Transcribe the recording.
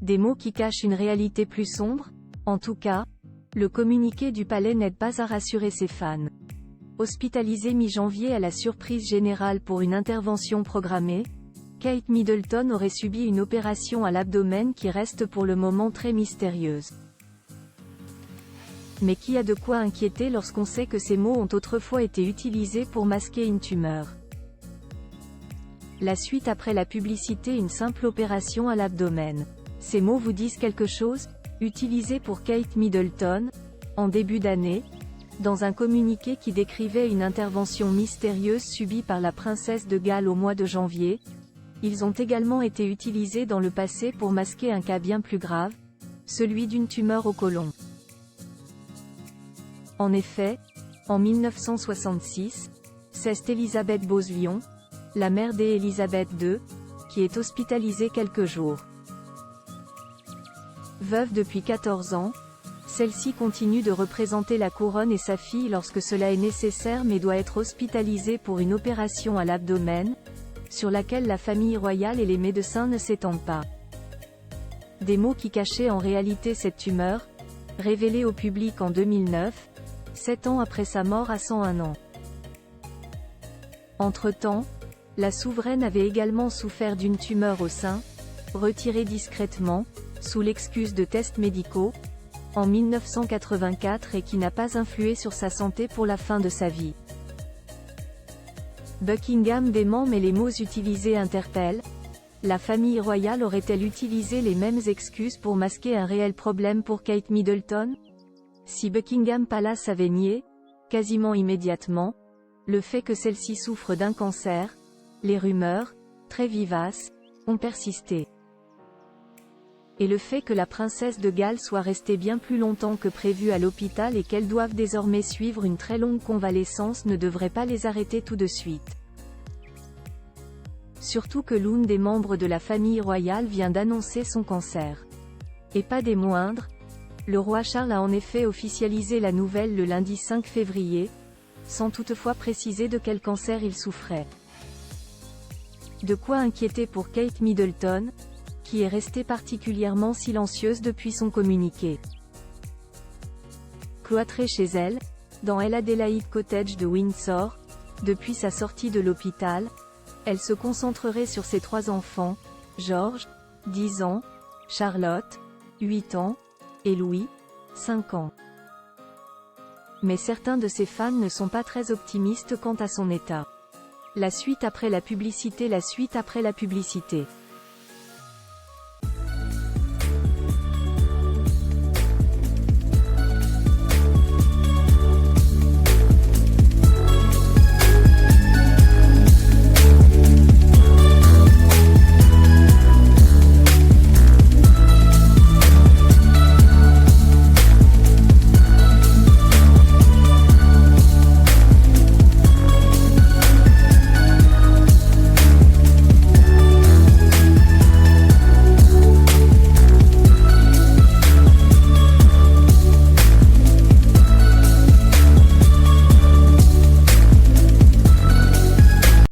Des mots qui cachent une réalité plus sombre? En tout cas, le communiqué du palais n'aide pas à rassurer ses fans. Hospitalisée mi-janvier à la surprise générale pour une intervention programmée, Kate Middleton aurait subi une opération à l'abdomen qui reste pour le moment très mystérieuse. Mais qui a de quoi inquiéter lorsqu'on sait que ces mots ont autrefois été utilisés pour masquer une tumeur. La suite après la publicité: une simple opération à l'abdomen. Ces mots vous disent quelque chose? Utilisés pour Kate Middleton, en début d'année, dans un communiqué qui décrivait une intervention mystérieuse subie par la princesse de Galles au mois de janvier, ils ont également été utilisés dans le passé pour masquer un cas bien plus grave, celui d'une tumeur au côlon. En effet, en 1966, c'est Élisabeth Bose-Lyon, la mère d'Élisabeth II, qui est hospitalisée quelques jours. Veuve depuis 14 ans, celle-ci continue de représenter la couronne et sa fille lorsque cela est nécessaire mais doit être hospitalisée pour une opération à l'abdomen, sur laquelle la famille royale et les médecins ne s'étendent pas. Des mots qui cachaient en réalité cette tumeur, révélée au public en 2009, 7 ans après sa mort à 101 ans. Entre-temps, la souveraine avait également souffert d'une tumeur au sein, retirée discrètement, sous l'excuse de tests médicaux, en 1984 et qui n'a pas influé sur sa santé pour la fin de sa vie. Buckingham dément mais les mots utilisés interpellent. La famille royale aurait-elle utilisé les mêmes excuses pour masquer un réel problème pour Kate Middleton? Si Buckingham Palace avait nié, quasiment immédiatement, le fait que celle-ci souffre d'un cancer, les rumeurs, très vivaces, ont persisté. Et le fait que la princesse de Galles soit restée bien plus longtemps que prévu à l'hôpital et qu'elle doive désormais suivre une très longue convalescence ne devrait pas les arrêter tout de suite. Surtout que l'une des membres de la famille royale vient d'annoncer son cancer. Et pas des moindres, le roi Charles a en effet officialisé la nouvelle le lundi 5 février, sans toutefois préciser de quel cancer il souffrait. De quoi inquiéter pour Kate Middleton, qui est restée particulièrement silencieuse depuis son communiqué. Cloîtrée chez elle, dans l'Adelaide Cottage de Windsor, depuis sa sortie de l'hôpital, elle se concentrerait sur ses 3 enfants, George, 10 ans, Charlotte, 8 ans, et Louis, 5 ans. Mais certains de ses fans ne sont pas très optimistes quant à son état. La suite après la publicité.